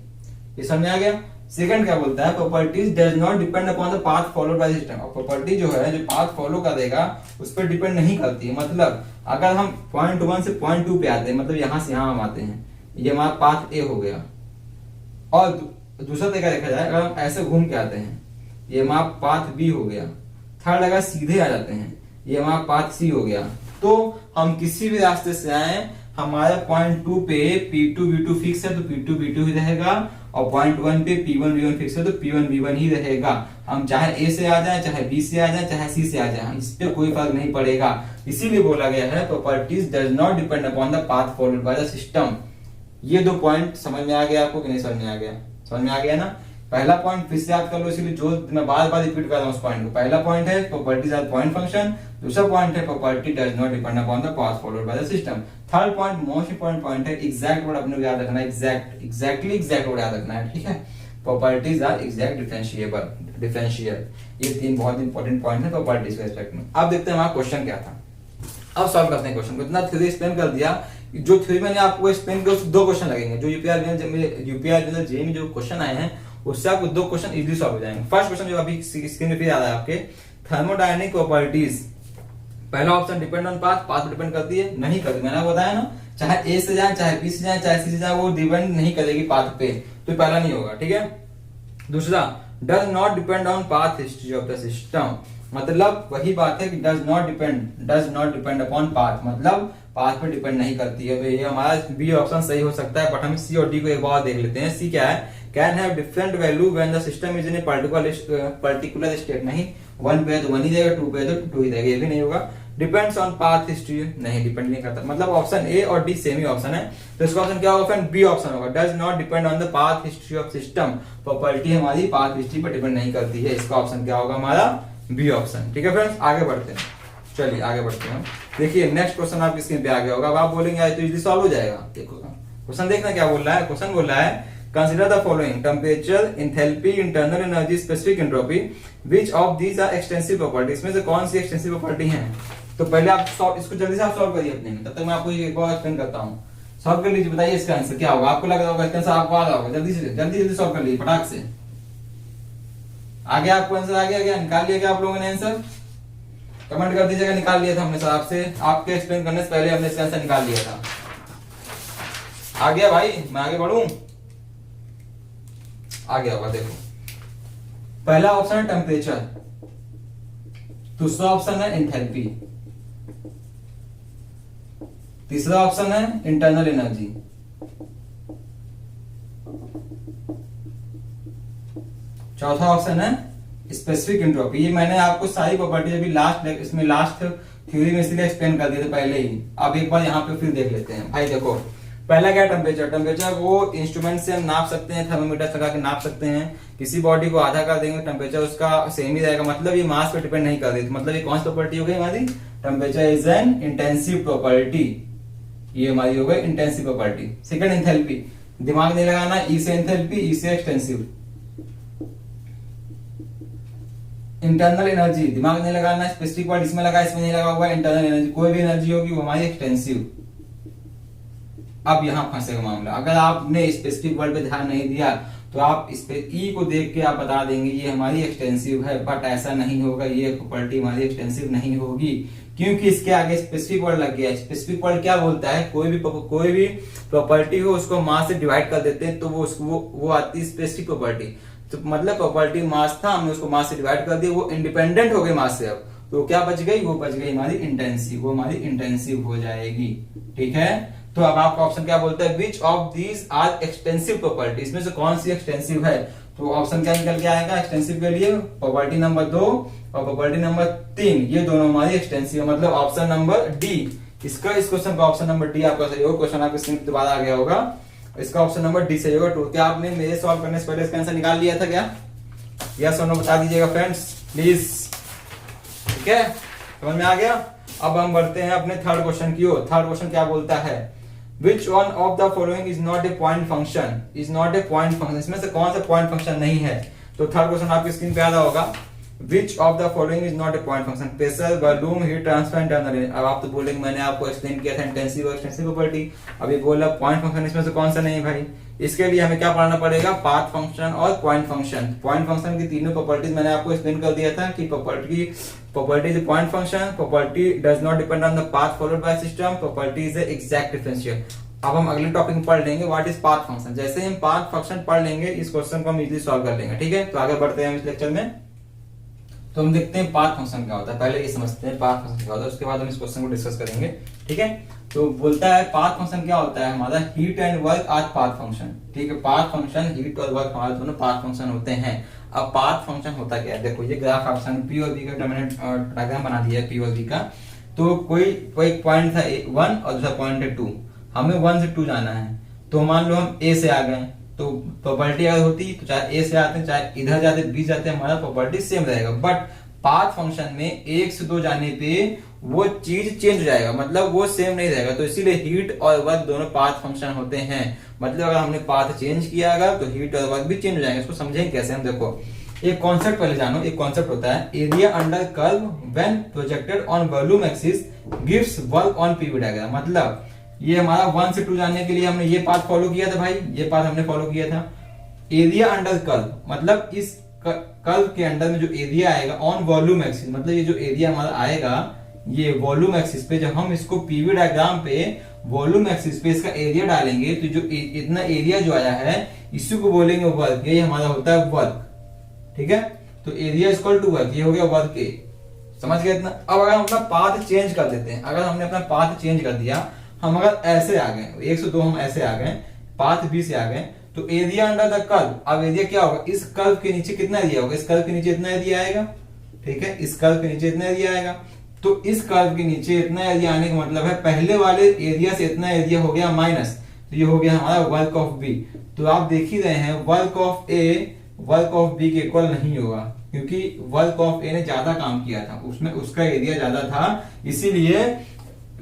ये समझ आ गया। सेकंड क्या बोलता है, properties does not depend upon the path followed by system. और प्रॉपर्टी जो है जो पाथ फॉलो करेगा उस पर डिपेंड नहीं करती है। मतलब अगर हम पॉइंट 1 से पॉइंट 2 पे आते हैं, मतलब यहां से यहां हम आते हैं, ये हमारा पाथ ए हो गया। और दूसरा तरीका देखा जाए, अगर हम ऐसे घूम के आते हैं, ये हमारा पाथ बी हो गया। थर्ड अगर सीधे आ जाते हैं, ये हमारा पाथ सी हो गया। तो हम किसी भी रास्ते से आए हमारा पॉइंट 2 पे P2 V2 फिक्स है तो P2 V2 ही रहेगा, और पॉइंट 1 पे P1 V1 फिक्स है तो P1 V1 ही रहेगा। हम चाहे A से आ जाए, चाहे B से आ जाए, चाहे C से आ जाए, इस पे कोई फर्क नहीं पड़ेगा। इसीलिए बोला गया है properties does not depend upon the path followed by the system. ये दो पॉइंट समझ में आ गया आपको कि नहीं समझ में आ गया? समझ में आ गया ना। पहला पॉइंट फिर से याद कर लो, इसीलिए जो मैं बार बार रिपीट कर रहा हूं उस पॉइंट को। पहला पॉइंट है प्रॉपर्टीज आर पॉइंट फंक्शन, दूसरा पॉइंट है property does not depend upon the path followed by the system. Third point most important point है, एग्जैक्ट वर्ड अपने को याद रखना है, एग्जैक्ट वर्ड याद रखना है, ठीक है। प्रॉपर्टीज आर एग्जैक्ट डिफरेंशियल, ये तीन बहुत इंपॉर्टेंट पॉइंट है प्रॉपर्टीज के रिस्पेक्ट में। अब देखते हैं हमारा क्वेश्चन क्या था। अब सॉल्व करते हैं क्वेश्चन को। इतना थ्योरी एक्सप्लेन कर दिया, जो थ्योरी मैंने आपको एक्सप्लेन किया उससे दो क्वेश्चन लगेंगे। जो यूपीआर जनरल जे में जो क्वेश्चन आए हैं उससे आपको दो क्वेश्चन इजीली सॉल्व हो जाएंगे। फर्स्ट क्वेश्चन जो अभी स्क्रीन पे आ रहा है आपके, थर्मोडायनेमिक प्रॉपर्टीज। पहला option depend on path, path depend करती है? नहीं करती, मैंने बताया ना। चाहे ए से जाए, चाहे बी से जाए, चाहे सी से जाए, वो डिपेंड नहीं करेगी पाथ पे, तो पहला नहीं होगा, ठीक है। दूसरा, does not depend on path history of the system, मतलब वही बात है कि does not depend upon path, मतलब पाथ पे डिपेंड नहीं करती है। तो ये हमारा बी ऑप्शन सही हो सकता है, बट हम सी और डी को एक बार देख लेते हैं। सी क्या है? Can have different value when the system is in a particular state, नहीं, 1 पे तो 1 ही देगा, 2 पे तो 2 ही देगा, ये भी नहीं होगा। डिपेंड्स ऑन पाथ हिस्ट्री, नहीं, डिपेंड नहीं करता, मतलब ऑप्शन ए और डी सेम ही ऑप्शन है, तो इसका ऑप्शन क्या होगा? फ्रेंड बी ऑप्शन होगा। Does not depend on the path history of system, property हमारी पाथ हिस्ट्री पर डिपेंड नहीं करती है, इसका ऑप्शन क्या होगा? हमारा बी ऑप्शन, ठीक है फ्रेंड्स। आगे बढ़ते हैं, चलिए आगे बढ़ते हैं। देखिए नेक्स्ट क्वेश्चन आपकी स्क्रीन पे आ गया होगा। अब आप बोलेंगे तो इजीली सॉल्व हो जाएगा। देखो क्वेश्चन देखना क्या बोल रहा है। क्वेश्चन बोल रहा है consider the following, temperature, enthalpy, internal energy, specific entropy, which of these are extensive property, इसमें से कौन सी एक्सटेंसिव प्रॉपर्टी है? तो पहले आप इसको जल्दी से आप सॉल्व करिए अपने में, तब तक मैं आपको एक बार एक्सप्लेन करता हूं। सॉल्व कर लीजिए, बताइए इसका आंसर क्या होगा। आपको लग रहा होगा इसका आंसर आपको आ रहा होगा, जल्दी सॉल्व कर लीजिए फटाक से। आ गया आपको आंसर? आ गया? निकाल लिया क्या आप लोगों ने आंसर? कमेंट कर दीजिएगा निकाल लिया था हमने सर, आपसे आपके एक्सप्लेन करने से पहले हमने इसका आंसर निकाल लिया था। आ गया भाई? मैं आगे बढ़ूं? आ गया होगा। देखो पहला ऑप्शन है टेम्परेचर, दूसरा ऑप्शन है एंथैल्पी, तीसरा ऑप्शन है इंटरनल एनर्जी, चौथा ऑप्शन है स्पेसिफिक एंट्रोपी। ये मैंने आपको सारी प्रॉपर्टी अभी लास्ट थ्योरी में इसलिए एक्सप्लेन कर दिए थे पहले ही। अब एक बार यहाँ पे फिर देख लेते हैं भाई। देखो पहला क्या है? टेम्परेचर वो इंस्ट्रूमेंट से हम नाप सकते हैं, थर्मोमीटर लगा के नाप सकते हैं। किसी बॉडी को आधा कर देंगे, टेम्परेचर उसका सेम ही रहेगा, मतलब ये मास पे डिपेंड नहीं कर रही। मतलब ये कौन सी प्रॉपर्टी हो गई हमारी? Temperature is an intensive property, ये हमारी हो गई इंटेंसिव प्रॉपर्टी। सेकंड एंथैल्पी, दिमाग नहीं लगाना, ई से एंथैल्पी, ई से एक्सटेंसिव। इंटरनल एनर्जी, दिमाग नहीं लगाना, स्पेसिफिक वर्ड इसमें लगा, इसमें नहीं लगा हुआ। इंटरनल एनर्जी, कोई भी एनर्जी होगी वो हमारी एक्सटेंसिव। अब यहां फंसेगा मामला, अगर आपने स्पेसिफिक वर्ड पे ध्यान नहीं दिया तो आप इस पे ई को देख के आप बता देंगे ये हमारी एक्सटेंसिव है, बट ऐसा नहीं होगा, ये प्रॉपर्टी हमारी एक्सटेंसिव नहीं होगी, क्योंकि इसके आगे स्पेसिफिक वर्ड लग गया। स्पेसिफिक वर्ड क्या बोलता है? कोई भी प्रॉपर्टी हो उसको मास से डिवाइड कर देते हैं तो वो आती है स्पेसिफिक प्रॉपर्टी। तो मतलब प्रॉपर्टी मास था, हमने उसको मास से डिवाइड कर दिया, वो इंडिपेंडेंट हो गई मास से। अब तो क्या बच गई? वो बच गई हमारी इंटेंसिव, वो हमारी इंटेंसिव हो जाएगी, ठीक है। तो अब आपका ऑप्शन क्या बोलता है? Which of these are extensive property, इसमें से कौन सी एक्सटेंसिव है? तो ऑप्शन क्या निकल के आएगा एक्सटेंसिव के लिए? प्रॉपर्टी नंबर 2 और प्रॉपर्टी नंबर 3, ये दोनों हमारी एक्सटेंसिव, मतलब ऑप्शन नंबर डी। इसका इस क्वेश्चन का ऑप्शन नंबर डी आपका सही होगा। क्वेश्चन आपके स्क्रीन पे दोबारा आ गया होगा, इसका ऑप्शन नंबर डी सही होगा। तो क्या आपने मेरे सॉल्व करने से पहले इसका आंसर निकाल लिया था क्या? यस और नो बता दीजिएगा फ्रेंड्स प्लीज, ठीक है, समझ में आ गया। अब हम बढ़ते हैं अपने थर्ड क्वेश्चन की ओर। थर्ड क्वेश्चन क्या बोलता है? Which one of the following is not a point function? Is not a point function, इसमें से कौन सा पॉइंट फंक्शन नहीं है? तो थर्ड क्वेश्चन आपकी स्क्रीन पे आ रहा होगा, Which of the following is not a point function? Pressure, volume, heat transfer, internal. अब आप तो बोलेंगे मैंने आपको एक्सप्लेन किया था इंटेंसिव और एक्सटेंसिव प्रॉपर्टी, अभी बोला पॉइंट फंक्शन, इसमें से कौन सा नहीं है भाई? इसके लिए हमें क्या पढ़ना पड़ेगा? पाथ फंक्शन और पॉइंट फंक्शन। पॉइंट फंक्शन की तीनों प्रॉपर्टीज मैंने आपको एक्सप्लेन कर दिया था कि property is point function, property does not depend on the path followed by system, property is exact differential. अब हम अगले टॉपिक में पढ़ लेंगे व्हाट इज पाथ फंक्शन। जैसे हम पाथ फंक्शन पढ़ लेंगे इस क्वेश्चन को हम इजीली सॉल्व कर लेंगे, ठीक है। तो आगे बढ़ते हैं इस लेक्चर में। तो हम देखते हैं पाथ फंक्शन क्या होता है, पहले ये समझते हैं पाथ फंक्शन क्या होता है, उसके बाद हम इस क्वेश्चन को डिस्कस करेंगे, ठीक है। तो बोलता है पाथ फंक्शन क्या होता है हमारा, हीट एंड वर्क आज पाथ फंक्शन। ठीक है, पाथ फंक्शन, हीट और वर्क हमारे दोनों पाथ फंक्शन होते हैं। अब पाथ फंक्शन होता क्या है, देखो ये ग्राफ आपके पी और बी का डायग्राम बना दिया है, पी और बी का। तो कोई पॉइंट था 1 और दूसरा पॉइंट है 2, हमें 1 से 2 जाना है। तो मान लो हम ए से आ गए, तो प्रॉपर्टी अगर होती तो चाहे ए से आते हैं चाहे इधर जाते बी जाते हैं, हमारा प्रॉपर्टी सेम रहेगा। बट पाथ फंक्शन में 1 से 2 जाने पे वो चीज चेंज हो जाएगा, मतलब वो सेम नहीं रहेगा। तो इसीलिए हीट और वर्क दोनों पाथ फंक्शन होते हैं। मतलब अगर हमने पाथ चेंज किया अगर तो हीट और वर्क भी चेंज हो जाएंगे। इसको समझेंगे कैसे हम, देखो एक कॉन्सेप्ट पहले जानो। एक कॉन्सेप्ट होता है area under curve when projected on volume axis gives work on PV diagram. मतलब ये हमारा 1 से 2 जाने के लिए हमने ये पाथ फॉलो किया था भाई, ये पाथ हमने फॉलो किया था। एरिया अंडर कर्व मतलब इस कर्व के अंडर में जो एरिया आएगा ऑन वॉल्यूम एक्सिस, मतलब ये जो एरिया हमारा आएगा ये वॉल्यूम एक्सिस पे, जब हम इसको पीवी डायग्राम पे वॉल्यूम एक्सिस पे इसका एरिया डालेंगे तो जो इतना एरिया जो आया है इसी को बोलेंगे वर्क। ये हमारा होता है वर्क। ठीक है, तो एरिया इक्वल टू वर्क, ये हो गया वर्क ए। समझ गए इतना। अब अगर हम अपना पाथ चेंज कर देते हैं, अगर हमने अपना पाथ चेंज कर दिया, हम अगर ऐसे आ गए 1 से 2 हम ऐसे आ गए, पाथ बी से आ गए, तो एरिया अंडर द कर्व, अब एरिया क्या होगा, इस कर्व के नीचे कितना एरिया होगा, इस कर्व के नीचे इतना एरिया आएगा। ठीक है, इस कर्व के नीचे इतना एरिया आएगा। तो इस कर्व के नीचे इतना एरिया आने का मतलब है पहले वाले एरिया से इतना एरिया हो गया माइनस, तो ये हो गया हमारा वर्क ऑफ बी। तो आप देख ही रहे हैं work of A work of B के इक्वल नहीं होगा, क्योंकि वर्क ऑफ ए ने ज्यादा काम किया था, उसमें उसका एरिया ज्यादा था, इसीलिए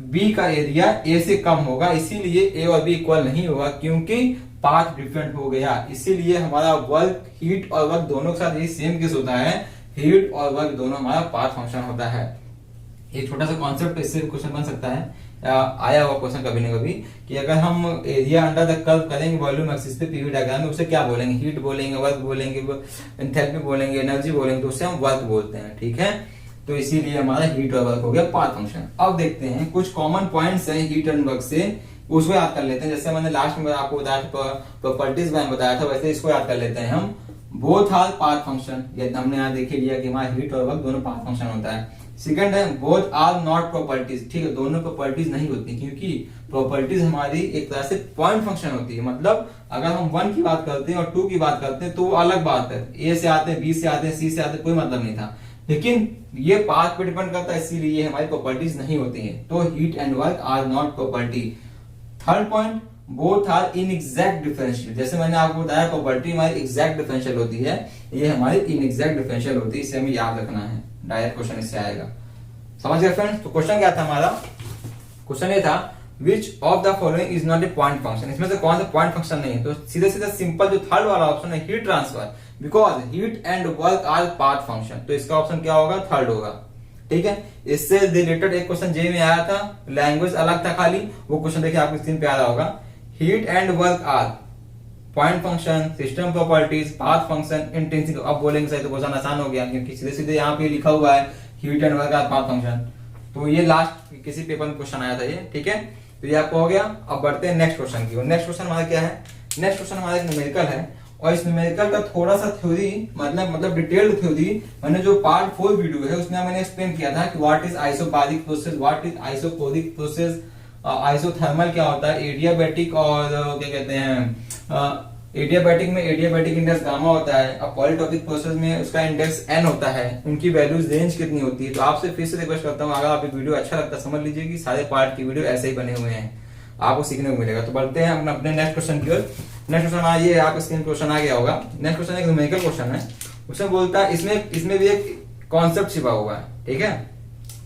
बी का एरिया ए से कम होगा। इसीलिए ए और बी इक्वल नहीं होगा, क्योंकि पाथ डिफरेंट हो गया। इसीलिए हमारा वर्क, हीट और वर्क दोनों के साथ यही सेम केस होता है, हीट और वर्क दोनों हमारा पाथ फंक्शन होता है। एक छोटा सा कॉन्सेप्ट, इससे क्वेश्चन बन सकता है, आया हुआ क्वेश्चन कभी न कभी, कि अगर हम एरिया अंडर द कर्व करेंगे वॉल्यूम एक्सिस पे पीवी डायग्राम में, उसे क्या बोलेंगे, हीट बोलेंगे, वर्क बोलेंगे, एंथैल्पी बोलेंगे, एनर्जी बोलेंगे, तो उससे हम वर्क बोलते हैं। ठीक है, तो इसीलिए हमारा हीट और वर्क हो गया पाथ फंक्शन। अब देखते हैं कुछ कॉमन पॉइंट्स हैं हीट एंड वर्क से, उसको याद कर लेते हैं। जैसे मैंने लास्ट में आपको बताया था प्रॉपर्टीज में बताया था, वैसे इसको याद कर लेते हैं हम। बोथ आर पाथ फंक्शन, ये हमने यहाँ देख लिया कि हमारा हीट और वर्क दोनों पाथ फंक्शन होता है। सेकंड है बोथ आर नॉट प्रॉपर्टीज। ठीक है, दोनों प्रॉपर्टीज नहीं होती, क्योंकि प्रॉपर्टीज हमारी एक तरह से पॉइंट फंक्शन होती है। मतलब अगर हम 1 की बात करते हैं और 2 की बात करते हैं तो वो अलग बात है, ए से आते हैं, बी से आते हैं, सी से आते हैं, कोई मतलब नहीं था। लेकिन ये पाथ पे डिपेंड करता है, इसीलिए हमारी प्रॉपर्टीज नहीं होती है। तो heat and work are not property. Third point, both are inexact differential. जैसे मैंने आपको बताया प्रॉपर्टी हमारी एग्जैक्ट डिफरेंशियल होती है, ये हमारी इनएग्जैक्ट डिफरेंशियल होती है, इसे हमें याद रखना है, डायरेक्ट क्वेश्चन इससे आएगा। समझ गए फ्रेंड्स। तो क्वेश्चन क्या था हमारा, क्वेश्चन ये था which of the following is not a point function. इसमें से कौन सा पॉइंट फंक्शन नहीं है, तो सीधा सीधा सिंपल जो थर्ड वाला ऑप्शन है heat transfer, because heat and work our path function. तो इसका ऑप्शन क्या होगा, थर्ड होगा। ठीक है, इससे रिलेटेड एक क्वेश्चन जे में आया था, लैंग्वेज अलग था खाली, वो क्वेश्चन देखिए आपको स्क्रीन पे आ रहा होगा। Heat and work are point function, system properties, path function, intensity. अब बोलेंगे सही तो क्वेश्चन आसान हो गया, क्योंकि सीधे सीधे यहाँ पे लिखा हुआ है heat and work our path function. तो ये लास्ट किसी पेपर में क्वेश्चन आया था ये। ठीक है, तो ये आपको हो गया। अब बढ़ते हैं नेक्स्ट क्वेश्चन की। और नेक्स्ट क्वेश्चन हमारा क्या है, नेक्स्ट क्वेश्चन हमारा एक न्यूमेरिकल है, और इस न्यूमेरिकल का थोड़ा सा थ्योरी, मतलब डिटेल्ड थ्योरी मैंने जो पार्ट 4 वीडियो है उसमें मैंने एक्सप्लेन किया था कि what is isobaric process, what is isochoric process, isothermal क्या होता है, एडियाबैटिक और क्या कहते हैं, एडियाबैटिक में एडियाबैटिक इंडेक्स गामा होता है, अब पॉलीटॉपिक प्रोसेस में उसका इंडेक्स एन होता है, उनकी वैल्यूज रेंज कितनी होती है। तो आपसे फिर से रिक्वेस्ट करता हूँ, अगर आप वीडियो अच्छा लगता है समझ लीजिए कि सारे पार्ट की वीडियो ऐसे ही बने हुए हैं, आपको सीखने को मिलेगा। तो बढ़ते हैं अपने नेक्स्ट क्वेश्चन की ओर। नेक्स्ट क्वेश्चन ये आपका स्क्रीन क्वेश्चन आ गया होगा। नेक्स्ट क्वेश्चन एक न्यूमेरिकल क्वेश्चन है, उसमें बोलता है, इसमें भी एक कॉन्सेप्ट छिपा हुआ है। ठीक है,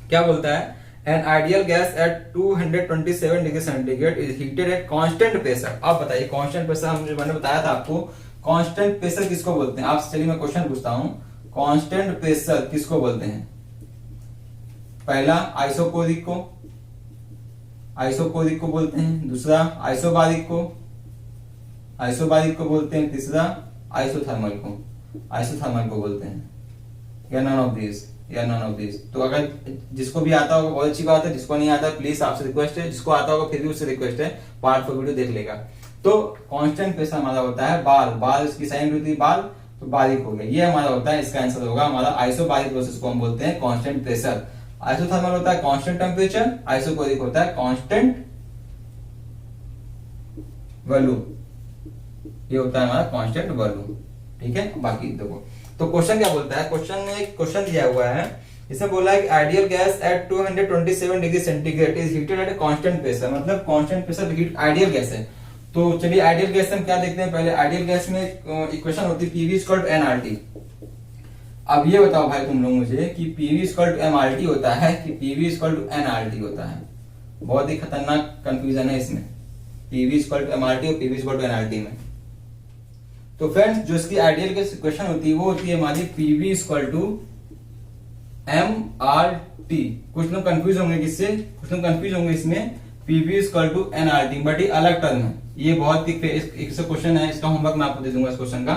क्या बोलता है, An ideal gas at 227 degree centigrade is heated at constant pressure। अब बताइए कांस्टेंट प्रेशर, मैंने बताया था आपको कांस्टेंट प्रेशर किसको बोलते हैं। आप चलिए मैं क्वेश्चन पूछता हूं, कांस्टेंट प्रेशर किसको बोलते हैं। पहला आइसोकोरिक को बोलते हैं, दूसरा आइसोबारिक को बोलते हैं, तीसरा आइसोथर्मल को बोलते हैं, या नन ऑफ दिस। तो अगर जिसको भी आता होगा बहुत अच्छी बात है, जिसको नहीं आता प्लीज आपसे रिक्वेस्ट है, जिसको आता होगा फिर भी उससे रिक्वेस्ट है पार्ट 4 वीडियो देख लेगा। तो कांस्टेंट प्रेशर हमारा होता है बाल इसकी साइन होती है बाल, तो बारीक हो गया, ये हमारा होता है, इसका आंसर होगा हमारा आइसोबारिक प्रोसेस को हम बोलते हैं कांस्टेंट प्रेशर। आइसोथर्मल होता है कांस्टेंट टेम्परेचर, आइसोकोरिक होता है कांस्टेंट वैल्यू, ये होता है हमारा कांस्टेंट वैल्यू। ठीक है, बाकी देखो तो क्वेश्चन क्या बोलता है, क्वेश्चन में एक क्वेश्चन दिया हुआ है, इसमें बोला है कि ideal gas at 227 degree centigrade is heated at a constant pressure, मतलब constant pressure heat ideal gas है। तो चलिए आइडियल गैस हम क्या देखते हैं, पहले आइडियल गैस में इक्वेशन होती है पीवी इक्वल टू एनआरटी। अब ये बताओ भाई तुम लोग मुझे कि पीवी इक्वल टू एमआरटी होता है कि पीवी इक्वल टू एनआरटी होता है। बहुत ही खतरनाक कंफ्यूजन है इसमें, पीवी इक्वल टू एमआरटी और पीवी इक्वल टू एनआरटी में। तो फ्रेंड्स जो इसकी आइडियल गैस इक्वेशन होती है वो होती है हमारी पीवी इक्वल टू एमआरटी। कुछ लोग कंफ्यूज होंगे किससे, कुछ लोग कंफ्यूज होंगे इसमें PV equal to NRT, but ये अलग टर्म है। ये बहुत ही एक क्वेश्चन है, इसका होमवर्क मैं आपको दे दूंगा इस क्वेश्चन का।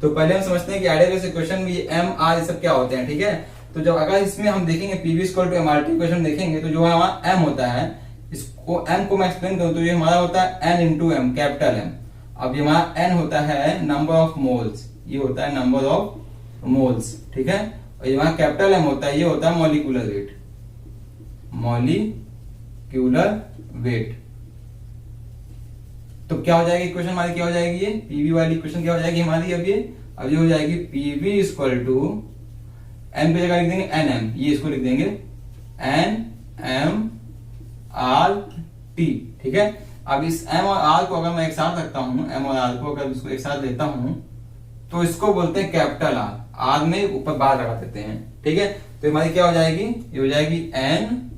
तो पहले हम समझते हैं कि आइडियल गैस इक्वेशन में ये एम आर ये सब क्या होते हैं। ठीक है, तो जब अगर इसमें हम देखेंगे PV equal to MRT equation देखेंगे तो जो हमारा एम होता है, इसको एम को मैं एक्सप्लेन करूं तो ये हमारा होता है N into M, capital M. अब ये हमारा एन होता है नंबर ऑफ मोल्स, ये होता है नंबर ऑफ मोल्स। ठीक है, और ये हमारा कैपिटल एम होता है, ये होता है मॉलिक्यूलर वेट, मॉलिक्यूलर वेट। तो क्या हो जाएगी इक्वेशन हमारी, क्या हो जाएगी ये पीवी वाली इक्वेशन क्या हो जाएगी हमारी, अब ये हो जाएगी पीवी इक्वल टू एम की जगह लिख देंगे एन एम, ये इसको लिख देंगे एन एम आर टी। ठीक है, अब इस एम और आर को अगर मैं एक साथ रखता हूं, एम और आर को अगर इसको एक साथ लेता हूं तो इसको बोलते हैं कैपिटल आर, आर में ऊपर बार लगा देते हैं। ठीक है, तो हमारी क्या हो जाएगी, ये हो जाएगी एन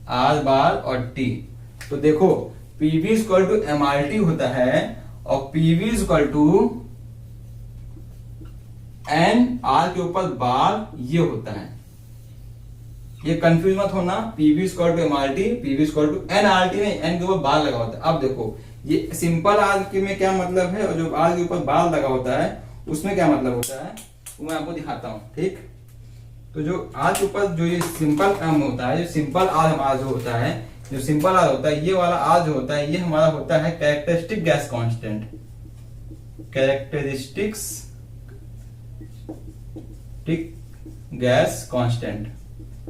आर बार और टी। तो देखो पीवी इक्वल टू एमआरटी होता है और PV equal to N R के ऊपर बार ये होता है। ये कंफ्यूज मत होना, PV equal to MRT, PV equal to NRT में एन के ऊपर बार लगा होता है। अब देखो ये सिंपल आर के में क्या मतलब है और जो आर के ऊपर बार लगा होता है उसमें क्या मतलब होता है वो मैं आपको दिखाता हूं। ठीक, तो जो आर के ऊपर जो ये सिंपल एम होता है, जो सिंपल आर हमारा जो होता है, जो सिंपल आर होता है, ये वाला आर जो होता है ये हमारा होता है characteristic gas constant, characteristics gas constant.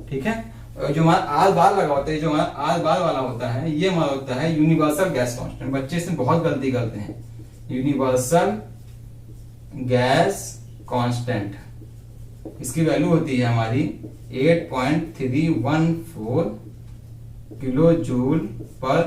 ठीक है, जो हमारा आर बार लगा होता है, जो हमारा आर बार वाला होता है ये हमारा होता है यूनिवर्सल गैस कांस्टेंट। बच्चे इसमें बहुत गलती करते हैं, यूनिवर्सल गैस कांस्टेंट, इसकी वैल्यू होती है हमारी 8.314 किलो जूल पर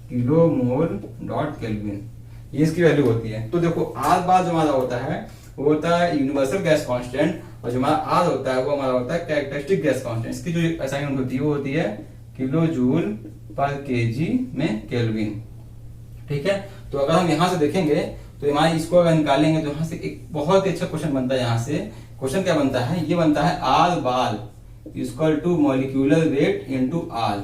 किलो मोल डॉट केल्विन, ये इसकी वैल्यू होती है। तो देखो आर बार जो हमारा होता है वो होता है यूनिवर्सल गैस कांस्टेंट और जो हमारा आर होता है वो हमारा होता है कैरेक्टरिस्टिक गैस कांस्टेंट। इसकी जो असाइनमेंट होती है वो होती है किलो जूल पर केजी में केल्विन। ठीक है, तो अगर हम यहां से देखेंगे तो हमारे इसको अगर निकालेंगे तो यहां से एक बहुत ही अच्छा क्वेश्चन बनता है। यहां से क्वेश्चन क्या बनता है, ये बनता है R bar equal to molecular weight into R.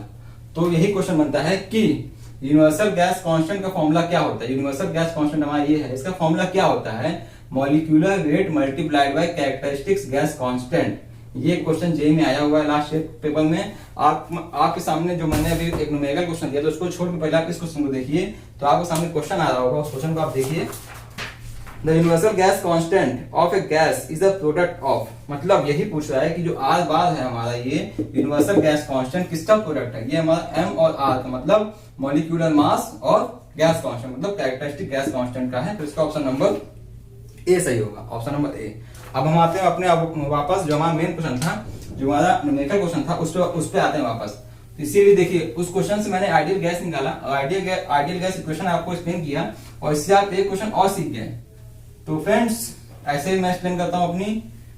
तो यही क्वेश्चन बनता है कि यूनिवर्सल गैस कांस्टेंट का फॉर्मूला क्या होता है। यूनिवर्सल गैस कांस्टेंट हमारा ये है, इसका फॉर्मूला क्या होता है, molecular weight multiplied by characteristics gas constant. ये क्वेश्चन जेई में आया हुआ है लास्ट पेपर में। आपके सामने जो मैंने अभी एक न्यूमेरिकल क्वेश्चन दिया तो उसको छोड़ के पहले आप इस क्वेश्चन को देखिए, तो आपके सामने क्वेश्चन आ रहा होगा, उस क्वेश्चन को आप देखिए। The universal gas constant of A gas is the product of, मतलब यही पूछ रहा है कि जो आर बार है हमारा ये यूनिवर्सल गैस कांस्टेंट किसका प्रोडक्ट है। ये हमारा एम और आर का मतलब मॉलिक्यूलर मास और गैस कांस्टेंट मतलब कैरेक्टरिस्टिक गैस कांस्टेंट का है। तो इसका ऑप्शन नंबर ए सही होगा, ऑप्शन नंबर ए। अब हम आते हैं अपने वापस जो हमारा मेन क्वेश्चन था, जो हमारा न्यूमेरिकल क्वेश्चन था उस पे आते हैं वापस। तो इसीलिए देखिए उस क्वेश्चन से मैंने आइडियल गैस निकाला और आइडियल गैस इक्वेशन आपको एक्सप्लेन किया और इससे आप एक क्वेश्चन और सीख गए। तो फ्रेंड्स ऐसे ही मैं एक्सप्लेन करता हूँ अपनी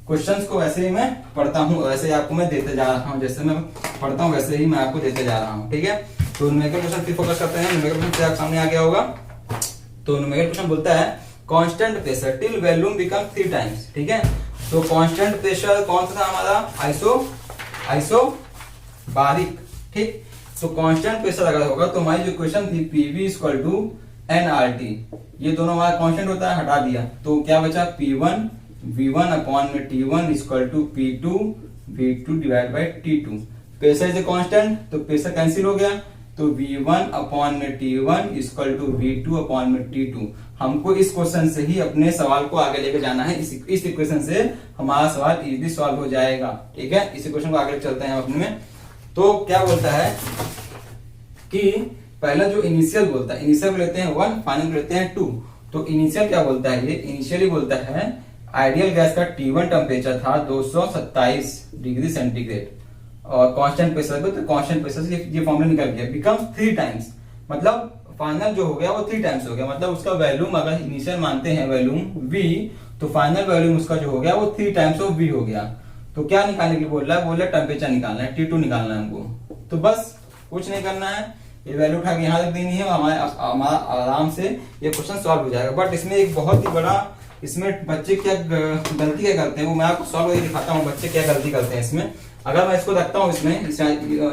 क्वेश्चंस को, वैसे ही मैं पढ़ता हूँ, वैसे ही आपको मैं देते जा रहा हूँ, जैसे मैं पढ़ता हूँ वैसे ही मैं आपको देते जा रहा हूँ। ठीक है, तो न्यूमेरिकल क्वेश्चन फिर फोकस करते हैं। न्यूमेरिकल क्वेश्चन आपके सामने आ गया होगा। तो न्यूमेरिकल क्वेश्चन बोलता है constant pressure till volume become 3 times. ठीक है, तो कांस्टेंट प्रेशर कौन सा था हमारा, आइसोबारिक। ठीक, तो कांस्टेंट प्रेशर अगर होगा तो हमारी जो इक्वेशन थी पीवी इक्वल टू एनआरटी, ये दोनों हमारा कांस्टेंट होता है, हटा दिया तो क्या बचा P1 V1 अपॉन में T1 equal to P2 V2 divide by T2। Pressure is a constant तो प्रेशर कैंसिल हो गया, तो V1 अपॉन में T1 equal to V2 upon में T2। हमको इस क्वेश्चन से ही अपने सवाल को आगे लेके जाना है, इस इक्वेशन से हमारा सवाल इजीली सॉल्व हो जाएगा। ठीक है, इस इक्वेशन को आगे चलते हैं अपने में। तो क्या बोलता है कि पहला जो इनिशियल बोलता है, इनिशियल को लेते हैं 1, फाइनल को लेते हैं 2। तो इनिशियल क्या बोलता है, ये इनिशियली बोलता है आइडियल गैस का T1 टेम्परेचर था 227 डिग्री सेंटीग्रेड और कांस्टेंट प्रेशर पे, तो कांस्टेंट प्रेशर से ये फॉर्मूला निकल गया, बिकम्स 3 टाइम्स, मतलब फाइनल जो हो गया वो 3 टाइम्स हो गया, मतलब उसका वैल्यूम अगर इनिशियल मानते हैं वैल्यूम V, तो फाइनल वैल्यूम उसका जो हो गया वो 3 टाइम्स ऑफ V हो गया। तो क्या निकालने के लिए बोल रहा है, बोल रहा है टेम्परेचर निकालना है, T2 निकालना है हमको। तो बस कुछ नहीं करना है, ये वैल्यू उठा के यहाँ तक देनी है, हमारा आराम से ये क्वेश्चन सॉल्व हो जाएगा। बट इसमें एक बहुत ही बड़ा, इसमें बच्चे क्या गलती क्या करते हैं वो मैं आपको सॉल्व करके दिखाता हूँ, बच्चे क्या गलती करते हैं इसमें। अगर मैं इसको रखता हूँ, इसमें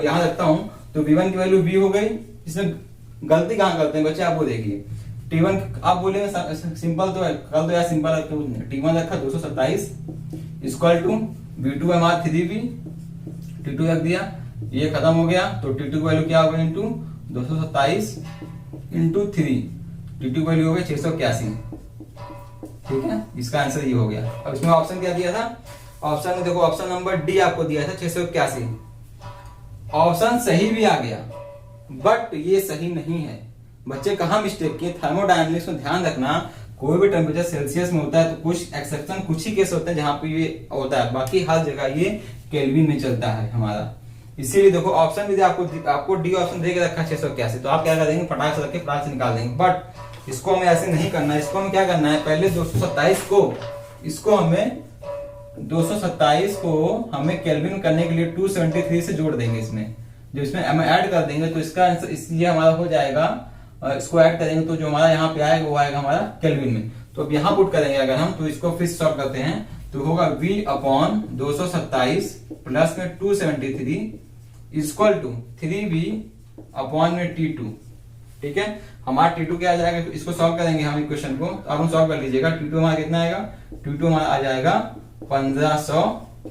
यहाँ रखता हूँ, तो V1 की वैल्यू V हो गई। इसमें गलती कहाँ करते हैं बच्चे, आप वो देखिए। T1 आप बोले सिंपल तो है, कल तो यार सिंपल T1 रखा 227 इक्वल टू V2 हमारा 3V, T2 रख दिया, ये खत्म हो गया। तो T2 की वैल्यू क्या होगा, इंटू 227 इंटू 3, T2 की वैल्यू हो गई 681। ठीक है, इसका आंसर ये हो गया। अब इसमें ऑप्शन क्या दिया था, ऑप्शन में देखो, ऑप्शन नंबर डी आपको दिया था 681। ऑप्शन सही भी आ गया, बट ये सही नहीं है। बच्चे कहाँ मिस्टेक किए, थर्मोडायनेमिक्स में ध्यान रखना, कोई भी टेम्परेचर सेल्सियस में होता है तो कुछ एक्सेप्शन, कुछ ही केस होते हैं जहां पे ये होता है, बाकी हर जगह ये केल्विन में चलता है हमारा। इसीलिए देखो ऑप्शन भी आपको डी ऑप्शन दे के रखा है 681, तो आप क्या कर देंगे, फटाक से रख के फटाक से निकाल देंगे। बट इसको हमें ऐसे नहीं करना है, इसको हमें क्या करना है, पहले 227 को, इसको हमें 227 को हमें केल्विन करने के लिए 273 से जोड़ देंगे इसमें, जो इसमें हम ऐड कर देंगे तो इसका आंसर इसलिए हमारा हो जाएगा। इसको ऐड करेंगे तो जो हमारा यहाँ पे आएगा वो आएगा हमारा केल्विन में। तो अब यहाँ पुट करेंगे अगर हम, तो इसको फिर सॉल्व करते हैं, तो होगा V अपॉन 227 प्लस में 273 इक्वल टू 3V अपॉन में T2। ठीक है, हमारा T2 क्या आ जाएगा, तो इसको सॉल्व करेंगे हम इक्वेशन को। अब हम सॉल्व कर लीजिएगा, T2 हमारा कितना आएगा, T2 हमारा आ जाएगा 1500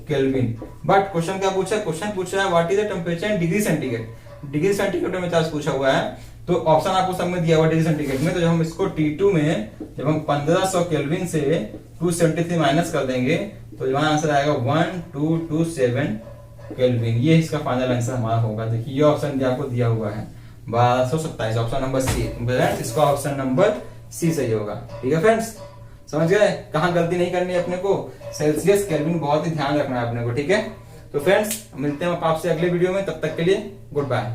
केल्विन। बट क्वेश्चन क्या पूछा है, क्वेश्चन पूछा है what is the temperature in degree centigrade. Degree centigrade में चार्ज पूछा हुआ है, तो ऑप्शन आपको सब में दिया हुआ डिग्री सेंटीग्रेड में। तो जब हम इसको T2 में, जब हम 1500 केल्विन से 273 माइनस कर देंगे, तो हमारा आंसर आएगा 1227 केल्विन। ये इसका फाइनल आंसर हमारा होगा। देखिए ये ऑप्शन भी आपको दिया हुआ है 1227, ऑप्शन नंबर सी। इसका ऑप्शन नंबर सी सही होगा। ठीक है फ्रेंड्स, समझ गए कहाँ गलती नहीं करनी है अपने को, सेल्सियस केल्विन बहुत ही ध्यान रखना है अपने को। ठीक है, तो फ्रेंड्स मिलते हैं आपसे अगले वीडियो में, तब तक के लिए गुड बाय।